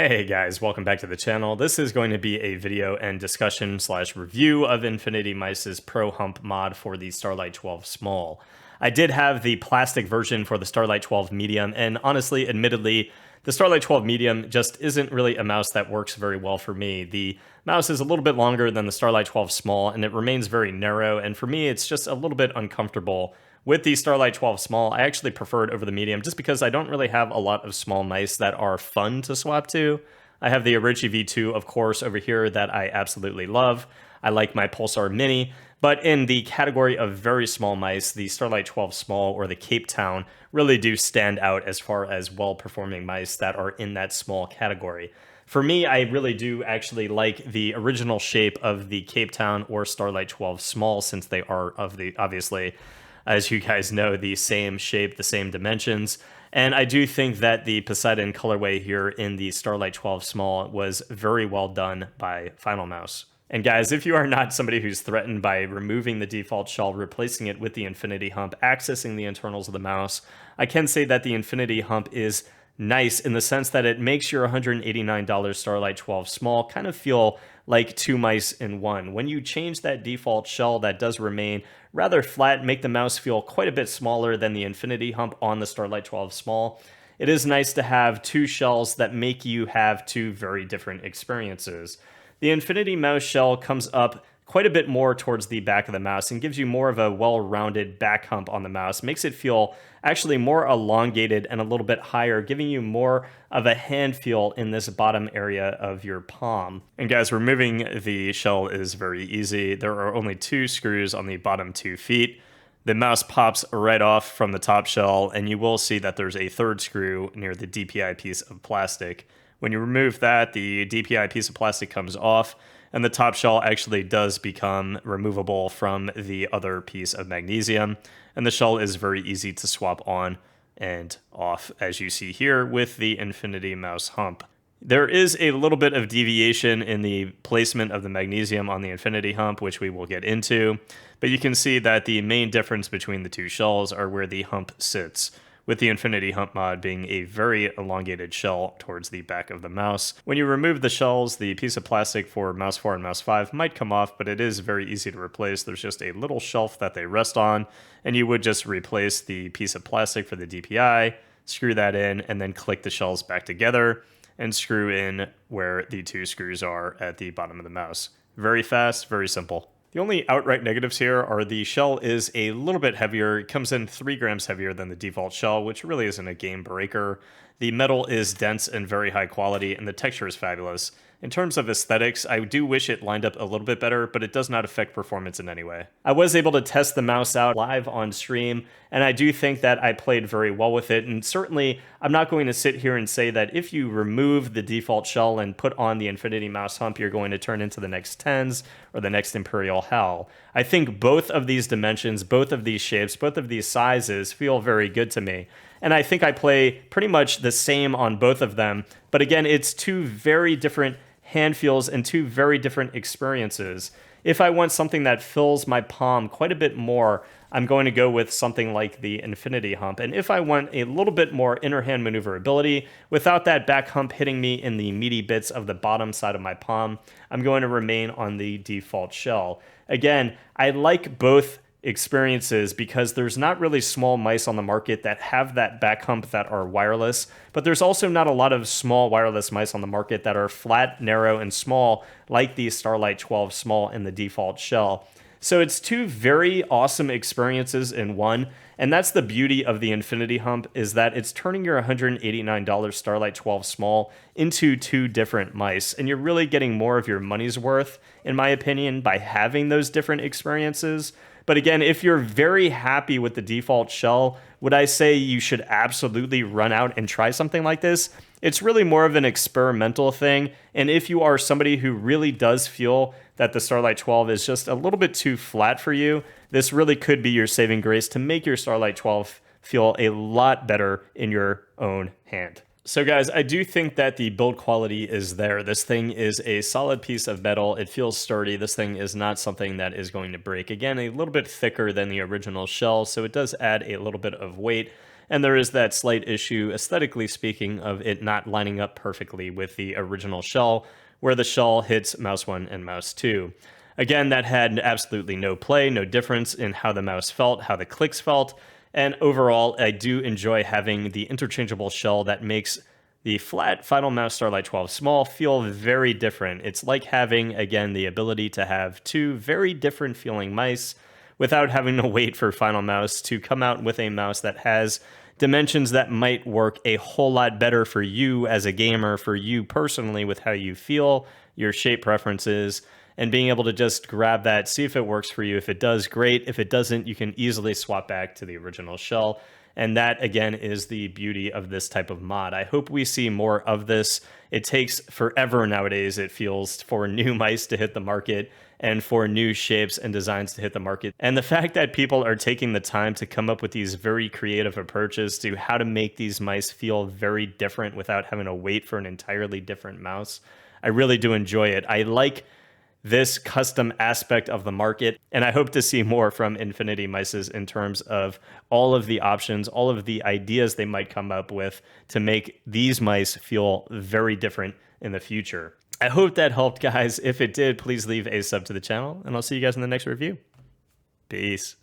Hey guys, welcome back to the channel. This is going to be a video and discussion slash review of Infinity Mice's Pro Hump mod for the Starlight-12 Small. I did have the plastic version for the Starlight-12 Medium, and honestly, admittedly, the Starlight-12 Medium just isn't really a mouse that works very well for me. The mouse is a little bit longer than the Starlight-12 Small, and it remains very narrow, and for me, it's just a little bit uncomfortable. With the Starlight-12 Small, I actually prefer it over the Medium just because I don't really have a lot of small mice that are fun to swap to. I have the Orochi V2, of course, over here that I absolutely love. I like my Pulsar Mini, but in the category of very small mice, the Starlight-12 Small or the Cape Town really do stand out as far as well-performing mice that are in that small category. For me, I really do actually like the original shape of the Cape Town or Starlight-12 Small, since they are obviously, as you guys know, the same shape, the same dimensions. And I do think that the Poseidon colorway here in the Starlight-12 Small was very well done by Final Mouse. And guys, if you are not somebody who's threatened by removing the default shell, replacing it with the Infinity Hump, accessing the internals of the mouse, I can say that the Infinity Hump is nice in the sense that it makes your $189 Starlight-12 Small kind of feel like two mice in one. When you change that default shell, that does remain rather flat, make the mouse feel quite a bit smaller than the Infinity Hump on the Starlight-12 Small. It is nice to have two shells that make you have two very different experiences. The Infinity Mouse shell comes up quite a bit more towards the back of the mouse and gives you more of a well-rounded back hump on the mouse. Makes it feel actually more elongated and a little bit higher, giving you more of a hand feel in this bottom area of your palm. And guys, removing the shell is very easy. There are only two screws on the bottom 2 feet. The mouse pops right off from the top shell, and you will see that there's a third screw near the DPI piece of plastic. When you remove that, the DPI piece of plastic comes off, and the top shell actually does become removable from the other piece of magnesium, and the shell is very easy to swap on and off, as you see here with the Infinity Mouse Hump. There is a little bit of deviation in the placement of the magnesium on the Infinity Hump, which we will get into, but you can see that the main difference between the two shells are where the hump sits, with the Infinity Hump mod being a very elongated shell towards the back of the mouse. When you remove the shells, the piece of plastic for Mouse 4 and Mouse 5 might come off, but it is very easy to replace. There's just a little shelf that they rest on, and you would just replace the piece of plastic for the DPI, screw that in, and then click the shells back together, and screw in where the two screws are at the bottom of the mouse. Very fast, very simple. The only outright negatives here are the shell is a little bit heavier. It comes in 3 grams heavier than the default shell, which really isn't a game breaker. The metal is dense and very high quality, and the texture is fabulous. In terms of aesthetics, I do wish it lined up a little bit better, but it does not affect performance in any way. I was able to test the mouse out live on stream, and I do think that I played very well with it, and certainly I'm not going to sit here and say that if you remove the default shell and put on the Infinity Mouse Hump, you're going to turn into the next Tens or the next Imperial Hell. I think both of these dimensions, both of these shapes, both of these sizes feel very good to me. And I think I play pretty much the same on both of them. But again, it's two very different hand feels and two very different experiences. If I want something that fills my palm quite a bit more, I'm going to go with something like the Infinity Hump. And if I want a little bit more inner hand maneuverability without that back hump hitting me in the meaty bits of the bottom side of my palm, I'm going to remain on the default shell. Again, I like both experiences because there's not really small mice on the market that have that back hump that are wireless, but there's also not a lot of small wireless mice on the market that are flat, narrow, and small like the Starlight-12 Small in the default shell. So it's two very awesome experiences in one, and that's the beauty of the Infinity Hump, is that it's turning your $189 Starlight-12 Small into two different mice, and you're really getting more of your money's worth, in my opinion, by having those different experiences. But again, if you're very happy with the default shell, would I say you should absolutely run out and try something like this? It's really more of an experimental thing, and if you are somebody who really does feel that the Starlight-12 is just a little bit too flat for you, this really could be your saving grace to make your Starlight-12 feel a lot better in your own hand. So guys, I do think that the build quality is there. This thing is a solid piece of metal. It feels sturdy. This thing is not something that is going to break. Again, a little bit thicker than the original shell, so it does add a little bit of weight. And there is that slight issue, aesthetically speaking, of it not lining up perfectly with the original shell, where the shell hits mouse 1 and mouse 2. Again, that had absolutely no play, no difference in how the mouse felt, how the clicks felt, and overall, I do enjoy having the interchangeable shell that makes the flat Final Mouse Starlight 12 Small feel very different. It's like having, again, the ability to have two very different feeling mice without having to wait for Final Mouse to come out with a mouse that has dimensions that might work a whole lot better for you as a gamer, for you personally with how you feel, your shape preferences, and being able to just grab that, see if it works for you. If it does, great. If it doesn't, you can easily swap back to the original shell. And that, again, is the beauty of this type of mod. I hope we see more of this. It takes forever nowadays, it feels, for new mice to hit the market and for new shapes and designs to hit the market. And the fact that people are taking the time to come up with these very creative approaches to how to make these mice feel very different without having to wait for an entirely different mouse, I really do enjoy it. I like this custom aspect of the market, and I hope to see more from Infinity Mices in terms of all of the options, all of the ideas they might come up with to make these mice feel very different in the future. I hope that helped, guys. If it did, please leave a sub to the channel, and I'll see you guys in the next review. Peace.